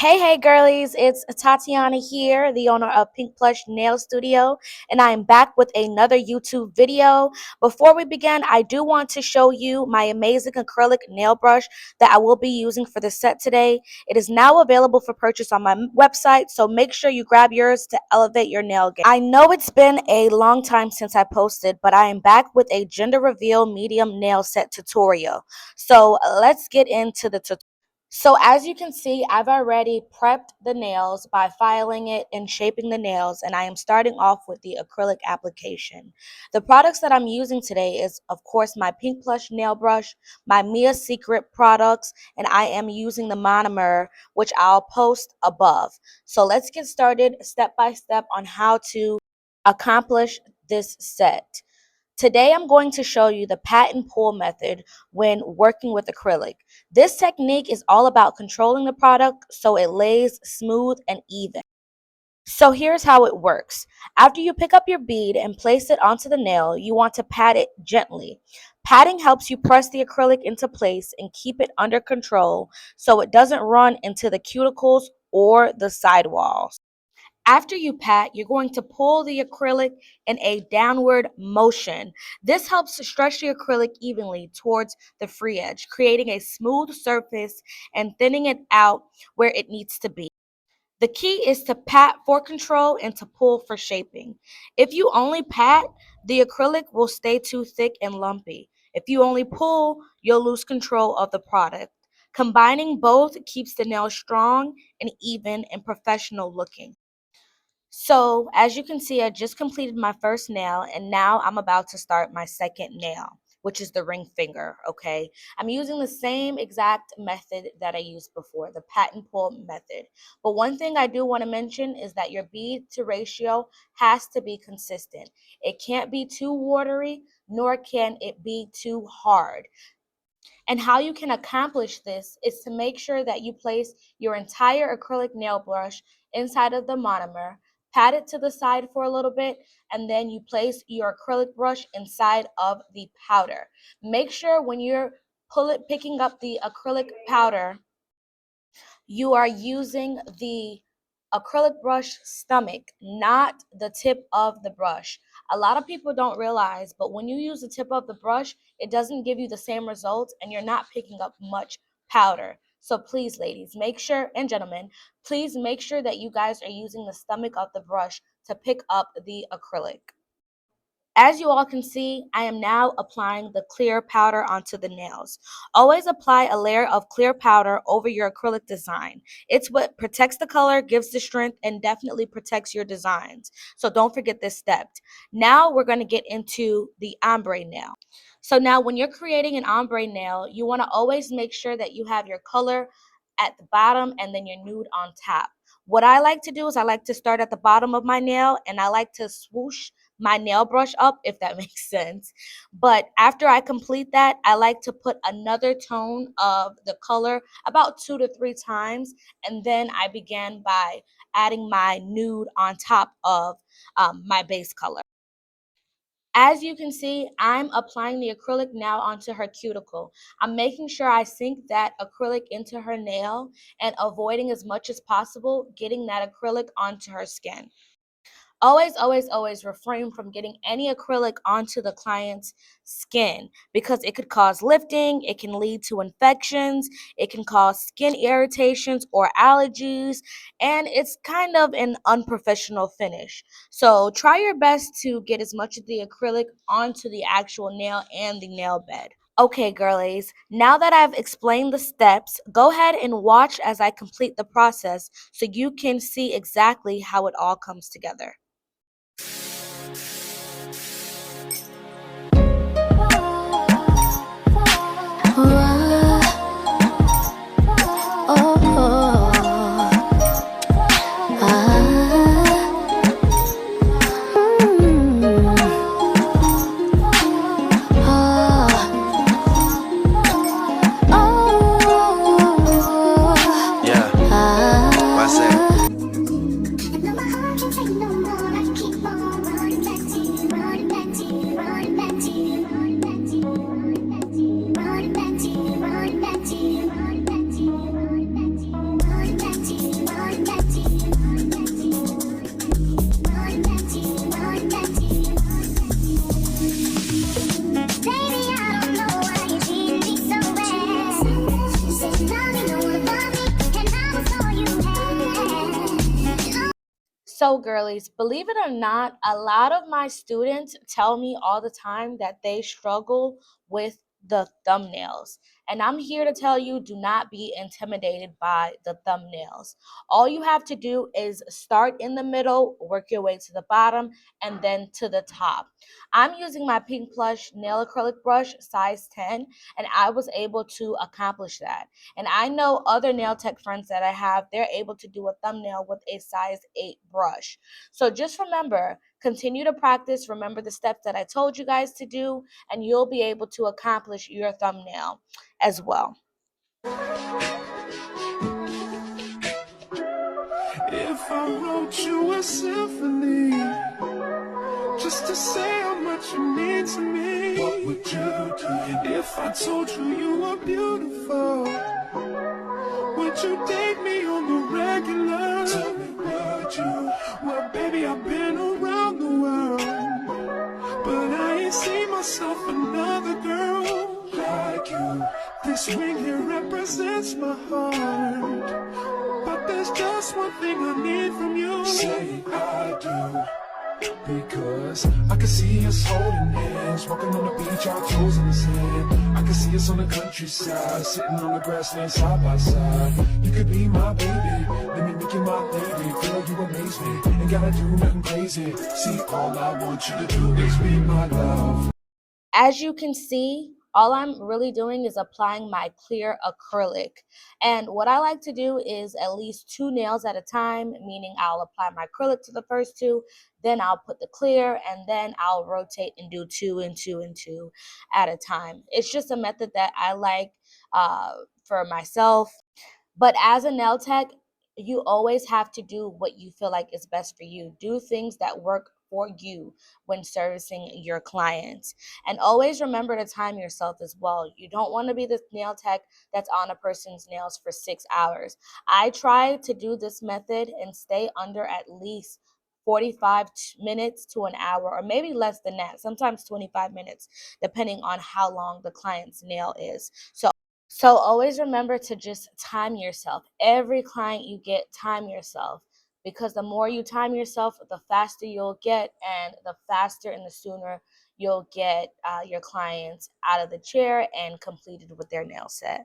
Hey girlies, it's Tatiana here, the owner of Pink.Plushnails Studio, and I am back with another YouTube video. Before we begin, I do want to show you my amazing acrylic nail brush that I will be using for the set today. It is now available for purchase on my website, so make sure you grab yours to elevate your nail game. I know it's been a long time since I posted, but I am back with a gender reveal medium nail set tutorial. So let's get into the tutorial. So as you can see, I've already prepped the nails by filing it and shaping the nails, and I am starting off with the acrylic application. The products that I'm using today is, of course, my Pink Plush nail brush, my Mia Secret products, and I am using the monomer, which I'll post above. So let's get started step by step on how to accomplish this set. Today, I'm going to show you the pat and pull method when working with acrylic. This technique is all about controlling the product so it lays smooth and even. So here's how it works. After you pick up your bead and place it onto the nail, you want to pat it gently. Patting helps you press the acrylic into place and keep it under control so it doesn't run into the cuticles or the sidewalls. After you pat, you're going to pull the acrylic in a downward motion. This helps to stretch the acrylic evenly towards the free edge, creating a smooth surface and thinning it out where it needs to be. The key is to pat for control and to pull for shaping. If you only pat, the acrylic will stay too thick and lumpy. If you only pull, you'll lose control of the product. Combining both keeps the nail strong and even and professional looking. So as you can see, I just completed my first nail and now I'm about to start my second nail, which is the ring finger, okay? I'm using the same exact method that I used before, the pat and pull method. But one thing I do want to mention is that your bead to ratio has to be consistent. It can't be too watery, nor can it be too hard. And how you can accomplish this is to make sure that you place your entire acrylic nail brush inside of the monomer, pat it to the side for a little bit, and then you place your acrylic brush inside of the powder. Make sure when you're picking up the acrylic powder, you are using the acrylic brush stomach, not the tip of the brush. A lot of people don't realize, but when you use the tip of the brush, it doesn't give you the same results and you're not picking up much powder. So please, ladies, make sure, and gentlemen, please make sure that you guys are using the stomach of the brush to pick up the acrylic. As you all can see, I am now applying the clear powder onto the nails. Always apply a layer of clear powder over your acrylic design. It's what protects the color, gives the strength, and definitely protects your designs. So don't forget this step. Now we're going to get into the ombre nail. So now when you're creating an ombre nail, you want to always make sure that you have your color at the bottom and then your nude on top. What I like to do is I like to start at the bottom of my nail and I like to swoosh my nail brush up, if that makes sense. But after I complete that, I like to put another tone of the color about 2 to 3 times, and then I began by adding my nude on top of my base color. As you can see, I'm applying the acrylic now onto her cuticle. I'm making sure I sink that acrylic into her nail and avoiding as much as possible getting that acrylic onto her skin. Always, always, always refrain from getting any acrylic onto the client's skin because it could cause lifting, it can lead to infections, it can cause skin irritations or allergies, and it's kind of an unprofessional finish. So try your best to get as much of the acrylic onto the actual nail and the nail bed. Okay, girlies, now that I've explained the steps, go ahead and watch as I complete the process so you can see exactly how it all comes together. So, girlies, believe it or not, a lot of my students tell me all the time that they struggle with the thumbnails. And I'm here to tell you, do not be intimidated by the thumbnails. All you have to do is start in the middle, work your way to the bottom, and then to the top. I'm using my Pink Plush nail acrylic brush, size 10, and I was able to accomplish that. And I know other nail tech friends that I have, they're able to do a thumbnail with a size 8 brush. So just remember, continue to practice. Remember the steps that I told you guys to do, and you'll be able to accomplish your thumbnail as well. If I wrote you a symphony, just to say how much you mean to me, what would you do? If I told you you were beautiful, would you date me on the regular? Tell me, would you? Well, baby, I've been around the world, but I ain't seen myself another girl like you. This ring here represents my heart, but there's just one thing I need from you. Say I do. Because I can see us holding hands, walking on the beach, our toes in the sand. I can see us on the countryside, sitting on the grassland side by side. You could be my baby, let me make you my lady. Girl, you amaze me, ain't gotta do nothing crazy. See, all I want you to do is be my love. As you can see, all I'm really doing is applying my clear acrylic. And what I like to do is at least 2 nails at a time, meaning I'll apply my acrylic to the first 2, then I'll put the clear, and then I'll rotate and do 2 and 2 and 2 at a time. It's just a method that I like for myself. But as a nail tech, you always have to do what you feel like is best for you. Do things that work for you when servicing your clients. And always remember to time yourself as well. You don't want to be the nail tech that's on a person's nails for 6 hours. I try to do this method and stay under at least 45 minutes to an hour, or maybe less than that, sometimes 25 minutes, depending on how long the client's nail is. So always remember to just time yourself. Every client you get, time yourself. Because the more you time yourself, the faster you'll get, and the faster and the sooner you'll get your clients out of the chair and completed with their nail set.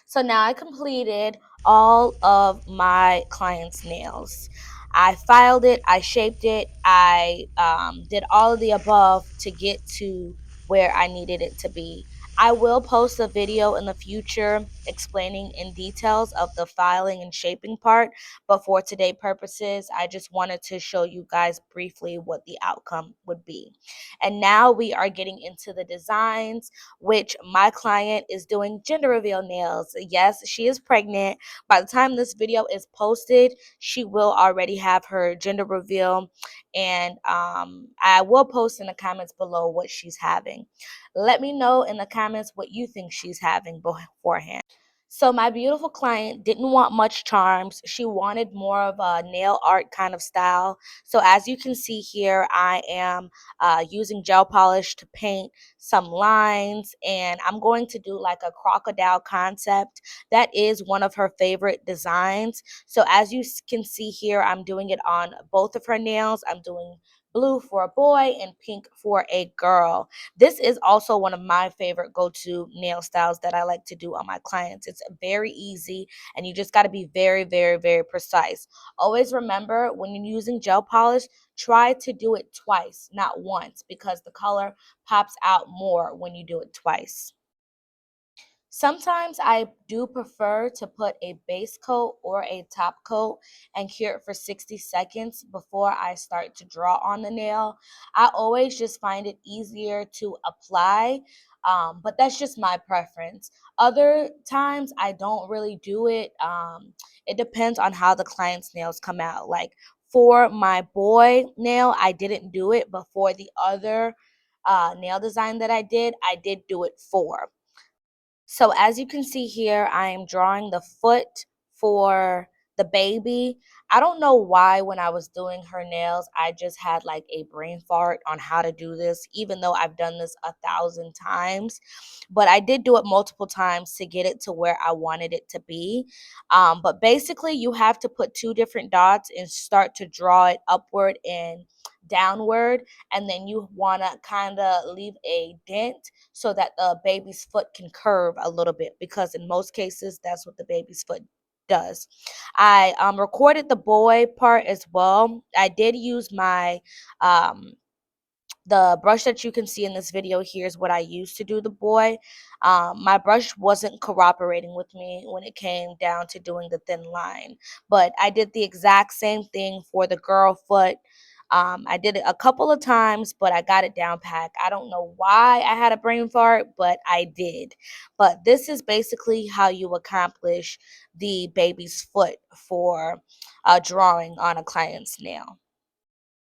So now I completed all of my clients' nails. I filed it, I shaped it, I did all of the above to get to where I needed it to be. I will post a video in the future explaining in details of the filing and shaping part, but for today purposes, I just wanted to show you guys briefly what the outcome would be. And now we are getting into the designs, which my client is doing gender reveal nails. Yes, she is pregnant. By the time this video is posted, she will already have her gender reveal. And I will post in the comments below what she's having. Let me know in the comments what you think she's having beforehand. So my beautiful client didn't want much charms. She wanted more of a nail art kind of style. So as you can see here, I am using gel polish to paint some lines, and I'm going to do like a crocodile concept. That is one of her favorite designs. So as you can see here, I'm doing it on both of her nails. I'm doing blue for a boy and pink for a girl. This is also one of my favorite go-to nail styles that I like to do on my clients. It's very easy, and you just got to be very, very, very precise. Always remember, when you're using gel polish, try to do it twice, not once, because the color pops out more when you do it twice. Sometimes I do prefer to put a base coat or a top coat and cure it for 60 seconds before I start to draw on the nail. I always just find it easier to apply, but that's just my preference. Other times I don't really do it. It depends on how the client's nails come out. Like for my boy nail, I didn't do it, but for the other nail design that I did do it for. So as you can see here, I am drawing the foot for the baby. I don't know why when I was doing her nails, I just had like a brain fart on how to do this, even though I've done this 1,000 times. But I did do it multiple times to get it to where I wanted it to be. But basically, you have to put two different dots and start to draw it upward and downward, and then you want to kind of leave a dent so that the baby's foot can curve a little bit, because in most cases that's what the baby's foot does. I recorded the boy part as well. I did use my um the brush that you can see in this video here is what I used to do the boy. My brush wasn't cooperating with me when it came down to doing the thin line, but I did the exact same thing for the girl foot. I did it a couple of times, but I got it down pat. I don't know why I had a brain fart, but I did. But this is basically how you accomplish the baby's foot for drawing on a client's nail.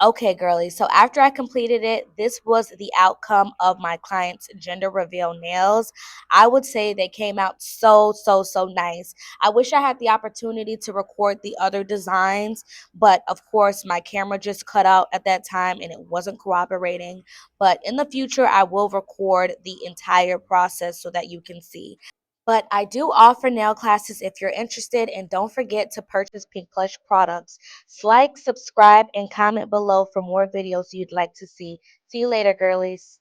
Okay, girly. So after I completed it, this was the outcome of my client's gender reveal nails. I would say they came out so, so, so nice. I wish I had the opportunity to record the other designs, but of course, my camera just cut out at that time and it wasn't cooperating. But in the future, I will record the entire process so that you can see. But I do offer nail classes if you're interested, and don't forget to purchase Pink Plush products. Like, subscribe, and comment below for more videos you'd like to see. See you later, girlies.